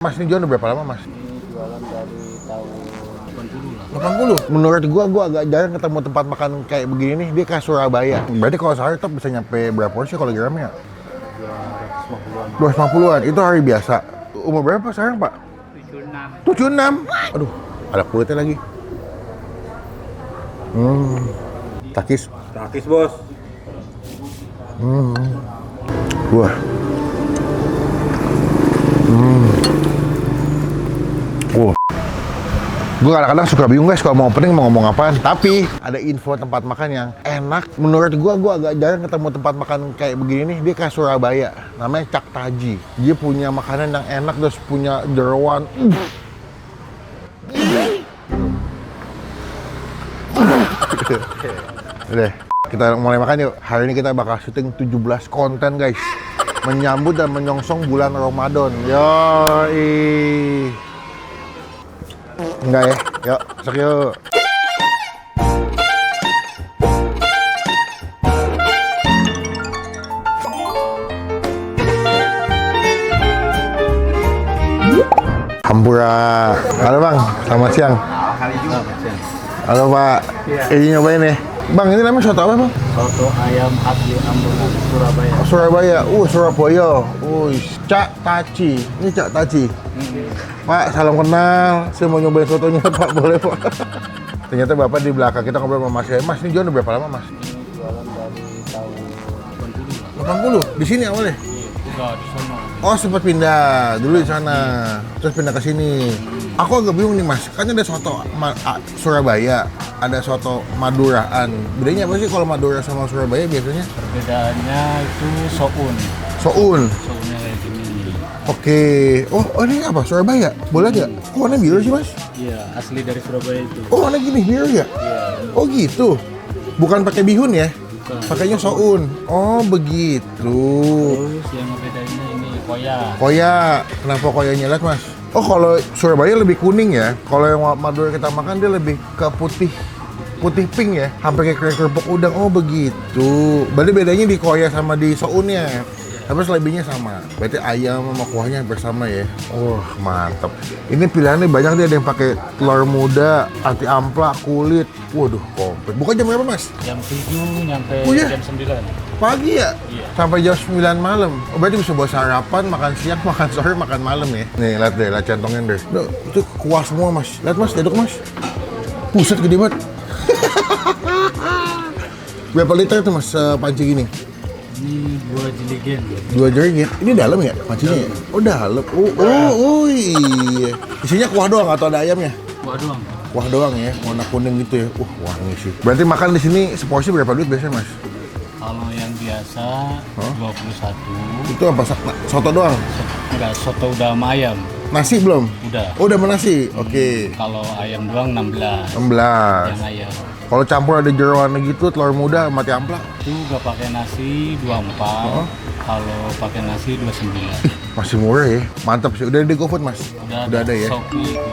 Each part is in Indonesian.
Mas, ini jualan udah berapa lama, Mas? Ini jualan dari tahun 80 lah. 80? Menurut gua agak jarang ketemu tempat makan kayak begini nih. Dia kayak Surabaya. Berarti kalau sehari top bisa nyampe berapa porsi kalau gramnya? 250-an. Itu hari biasa. Umur berapa sekarang, Pak? 76. Aduh, ada kulitnya lagi. Takis. Takis, Bos. Wah. Wah. Gue kadang-kadang suka bingung guys kalau mau opening mau ngomong apaan. Tapi ada info tempat makan yang enak. Menurut gue agak jarang ketemu tempat makan kayak begini nih. Dia kayak Surabaya. Namanya Cak Taji. Dia punya makanan yang enak terus punya jeroan. Udah, kita mulai makan yuk. Hari ini kita bakal syuting 17 konten guys. Menyambut dan menyongsong bulan Ramadan. Yoi. Enggak ya? Yuk, masuk yuk. Hampura. Halo Bang, selamat siang. Halo Pak, ini nyobain nih. Bang, ini namanya soto apa Bang? Soto ayam asli Ambon, Surabaya. Surabaya, Surabaya. Cak Taji. Ini Cak Taji. Pak, salam kenal. Saya mau nyobain sotonya Pak, boleh Pak? Ternyata Bapak di belakang kita ngobrol sama Mas ya. Mas, ini jualan udah berapa lama Mas? Ini jualan dari tahun 80? Di sini awalnya? Enggak, di sana. Oh, sempat pindah dulu di sana. Terus pindah ke sini. Aku agak bingung nih Mas, kan ada soto Surabaya, ada soto Maduraan. Bedanya apa sih kalau Madura sama Surabaya biasanya? Perbedaannya itu soun. Soun. Sounnya kayak gini. Oke. Oh, ini apa? Surabaya? Boleh nggak? Kok warna biru sih Mas? Iya, asli dari Surabaya itu. Oh, warna gini biru ya? Iya. Oh gitu. Bukan pakai bihun ya? Bukan. Pakainya soun. Oh, begitu. Terus yang bedanya ini koya. Koya. Kenapa koyanya lihat Mas? Oh, kalau Surabaya lebih kuning ya. Kalau yang Madura kita makan dia lebih ke putih pink ya. Hampir kayak kerupuk udang. Oh, begitu. Berarti bedanya di koya sama di sounnya. Tapi selebihnya sama. Berarti ayam sama kuahnya bersama ya. Wah, mantap. Ini pilihannya banyak nih, ada yang pakai telur muda, ati ampla, kulit. Waduh, komplit. Buka jam berapa, Mas? Jam 7 nyampe Oh, iya? jam 9. Pagi ya? Iya. Sampai jam 9 malam. Oh, berarti bisa buat sarapan, makan siang, makan sore, makan malam ya. Nih, lihat deh, lihat centongnya deh. Duh, itu kuah semua, Mas. Lihat, Mas, duduk, Mas. Buset, gede banget. Berapa liter tuh, Mas, panci gini? Ini 2 jiligen. 2 jerigen. Ini dalam ya pancinya ya? Oh, dalam. Oh, iya. Isinya kuah doang atau ada ayamnya? Kuah doang. Kuah doang ya, warna kuning gitu ya. Wangi sih. Berarti makan di sini seporsi berapa duit biasanya, Mas? Kalau yang biasa 21. Itu apa? Soto doang? Enggak, soto udah sama ayam. Nasi belum? Udah. Oh, udah sama nasi. Oke. Kalau ayam doang 16. 16. Yang ayam. Kalau campur ada jeroan gitu, telur muda sama ati ampla. Itu nggak pakai nasi 24. Kalau pakai nasi 29. Masih murah ya. Mantap sih. Udah di GoFood, Mas? Udah ada ya. Shopee itu.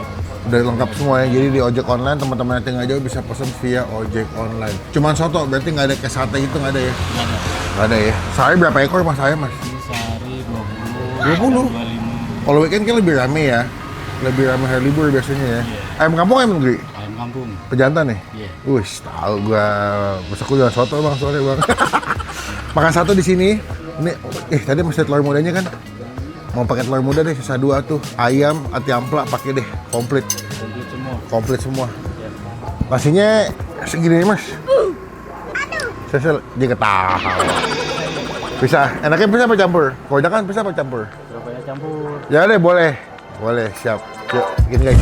Udah lengkap semua ya. Jadi di ojek online teman-teman yang tinggal jauh bisa pesen via ojek online. Cuman soto, berarti nggak ada kayak sate gitu, nggak ada ya? Nggak ada. Nggak ada ya. Sehari berapa ekor Mas ayam, Mas? Ini sehari 20. 20? 25. Kalau weekend kan lebih rame ya. Lebih rame hari libur biasanya ya. Iya. Ayam kampung, ayam negeri? Ayam kampung. Pejantan nih? Iya. Wih, tahu gua. Masa aku jualan soto Bang, sorry Bang. Makan satu di sini. Ini tadi masih telur mudanya kan? Mau pakai telur muda deh, sisa 2 tuh. Ayam, ati ampla pakai deh, komplit. Komplit semua. Komplit semua. Iya. Nasinya segini nih, Mas. Saya dia ketawa. Bisa, enaknya bisa apa campur? Kalau kan bisa apa campur? Surabaya campur. Ya deh, boleh. Boleh, siap. Yuk, gini guys.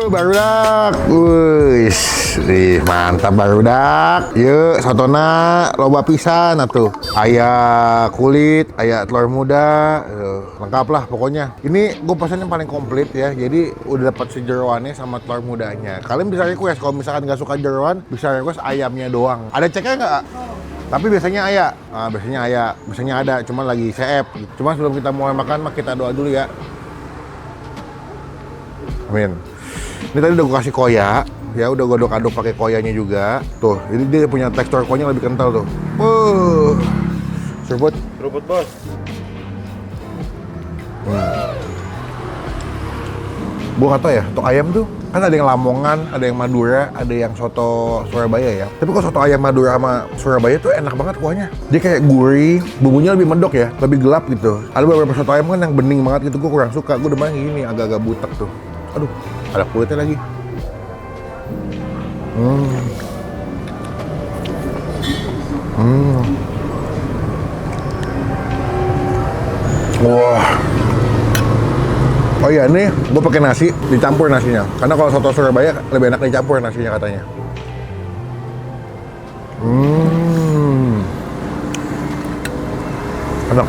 Barudak. Wih, Ih, mantap barudak. Yuk, sotona loba pisan atuh. Aya kulit, aya telur muda, lengkap lah pokoknya. Ini gue pesan yang paling komplit ya. Jadi udah dapat si jeroannya sama telur mudanya. Kalian bisa request kalau misalkan nggak suka jeroan, bisa request ayamnya doang. Ada ceknya nggak? Tapi biasanya biasanya ada, cuman lagi CF. Cuma sebelum kita mulai makan, kita doa dulu ya. Amin. Ini tadi udah gue kasih koya, ya udah gue aduk-aduk pakai koyanya juga. Tuh, jadi dia punya tekstur koyanya lebih kental tuh. Seruput. Seruput bos. Gue gak tau ya, soto ayam tuh kan ada yang Lamongan, ada yang Madura, ada yang soto Surabaya ya. Tapi kalau soto ayam Madura sama Surabaya tuh enak banget kuahnya. Dia kayak gurih, bumbunya lebih mendok ya, lebih gelap gitu. Ada beberapa soto ayam kan yang bening banget gitu, gue kurang suka. Gue demen yang gini, agak-agak butek tuh. Aduh, ada kulitnya lagi. Wah. Oh iya, nih gue pakai nasi, dicampur nasinya. Karena kalau soto Surabaya lebih enak dicampur nasinya katanya. Enak.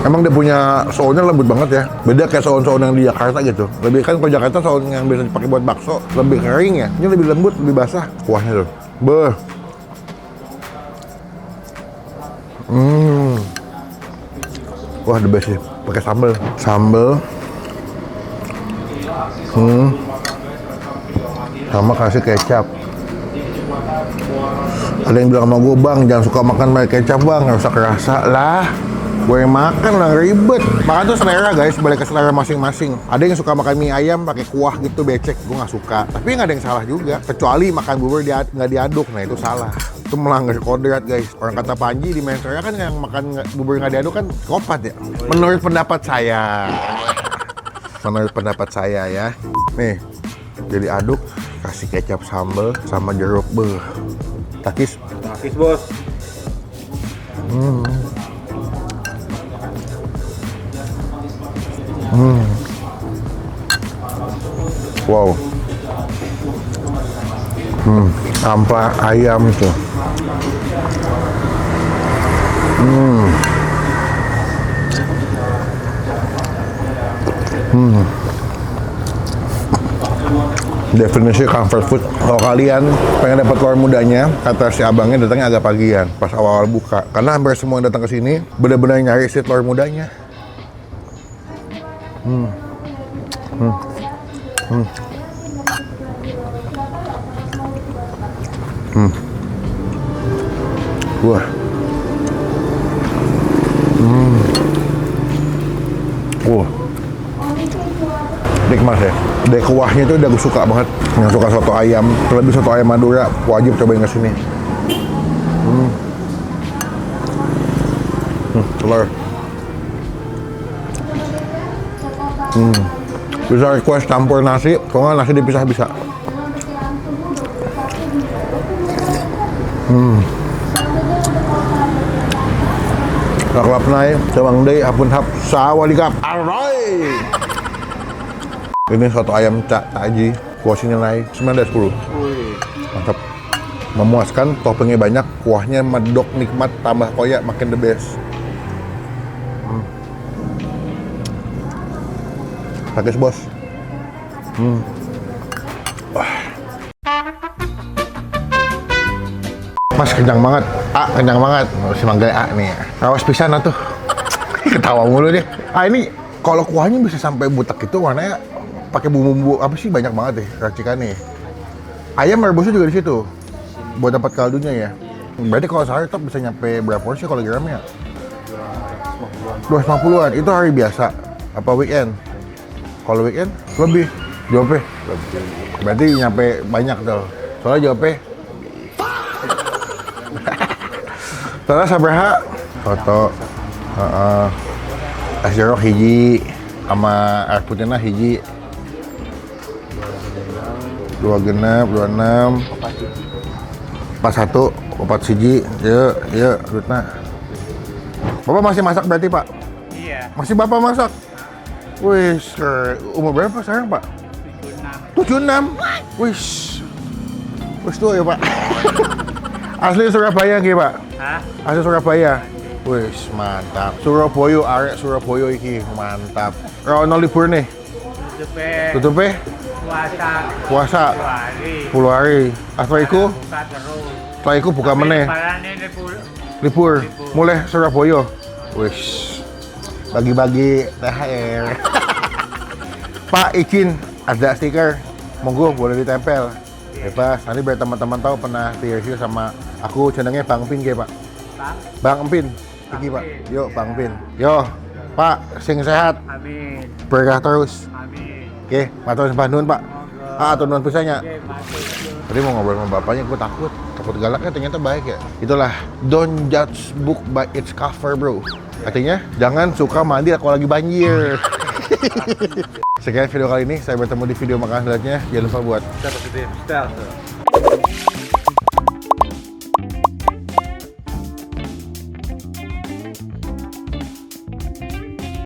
Emang dia punya soundnya lembut banget ya. Beda kayak sound-sound yang di Jakarta gitu. Lebih kan kalau Jakarta sound yang biasa dipakai buat bakso lebih kering ya. Ini lebih lembut, lebih basah. Kuahnya tuh. Beuh. Wah, the best sih. Pakai sambal. Sama kasih kecap. Ada yang bilang sama gue, bang, jangan suka makan pakai kecap bang, nggak usah kerasa lah. Gue yang makan lah, ribet. Makan tuh selera guys, balik ke selera masing-masing. Ada yang suka makan mie ayam pakai kuah gitu becek, gue nggak suka. Tapi nggak ada yang salah juga. Kecuali makan bubur nggak diaduk, nah itu salah. Itu melanggar kodrat guys. Orang kata Panji di Mentoya kan yang makan bubur nggak diaduk kan kopat ya. Menurut pendapat saya. Menurut pendapat saya ya. Nih, jadi aduk, kasih kecap sambal sama jeruk beuh. Takis. Takis bos. Wow. Ampa ayam tuh. Definisi comfort food. Kalau kalian pengen dapat telur mudanya, kata si abangnya datangnya agak pagian, pas awal-awal buka. Karena hampir semua yang datang ke sini benar-benar nyari si telur mudanya. Wah. Nikmat ya. Dari kuahnya itu udah gue suka banget. Yang suka soto ayam, terlebih soto ayam Madura, wajib cobain kesini. Telur. Bisa request campur nasi, kalau nggak nasi dipisah bisa. Laklap naik, cawang day, apun hap, sawadikap, alright. Ini soto ayam Cak Haji, porsinya naik 9/10. Mantap. Memuaskan, toppingnya banyak, kuahnya medok, nikmat, tambah koyak, makin the best. Takis bos. Mas kenyang banget. Kenyang banget. Si Mangga nih. Awas pisan atuh. Ketawa mulu deh. Ini kalau kuahnya bisa sampai butek itu warnanya pakai bumbu-bumbu apa sih, banyak banget deh racikannya. Ayam rebusnya juga di situ. Buat dapat kaldunya ya. Berarti kalau sehari top bisa nyampe berapa porsi kalau gramnya? 250-an. Itu hari biasa. Apa weekend? Kalau weekend lebih. Jope. Berarti nyampe banyak tuh. Soalnya jope. Soalnya sabraha soto. Es jeruk hiji sama air putihnya hiji. 2 genep, 26 41, 4 siji. Yuk, duitna. Bapak masih masak berarti, Pak? Iya. Masih Bapak masak? Wih, umur berapa sekarang Pak? 76. Wih, wih tua ya Pak. Asli Surabaya nggih Pak? Hah? Asli Surabaya. Wih, mantap. Surabaya, arek Surabaya iki mantap. Ono libur nih. Tutupnya? Puasa. 10 hari. Setelah itu? Setelah itu buka meneh. Libur. Mulai Surabaya. Wih, bagi-bagi THR. Pak, izin ada stiker. Monggo boleh ditempel. Bebas. Nanti biar teman-teman tahu pernah di-review sama aku channelnya Bang Pin kayak Pak. Bang Empin. Iki Pak. Yuk Bang Pin. Yo, Pak, sing sehat. Amin. Berkah terus. Amin. Oke, matur sembah nuwun Pak. Atur nuwun pisahnya. Tadi mau ngobrol sama bapaknya, gue takut galaknya ternyata baik ya. Itulah, don't judge book by its cover bro. Artinya, jangan suka mandi kalau lagi banjir. Sekian video kali ini, saya bertemu di video makanan selanjutnya. Jangan lupa buat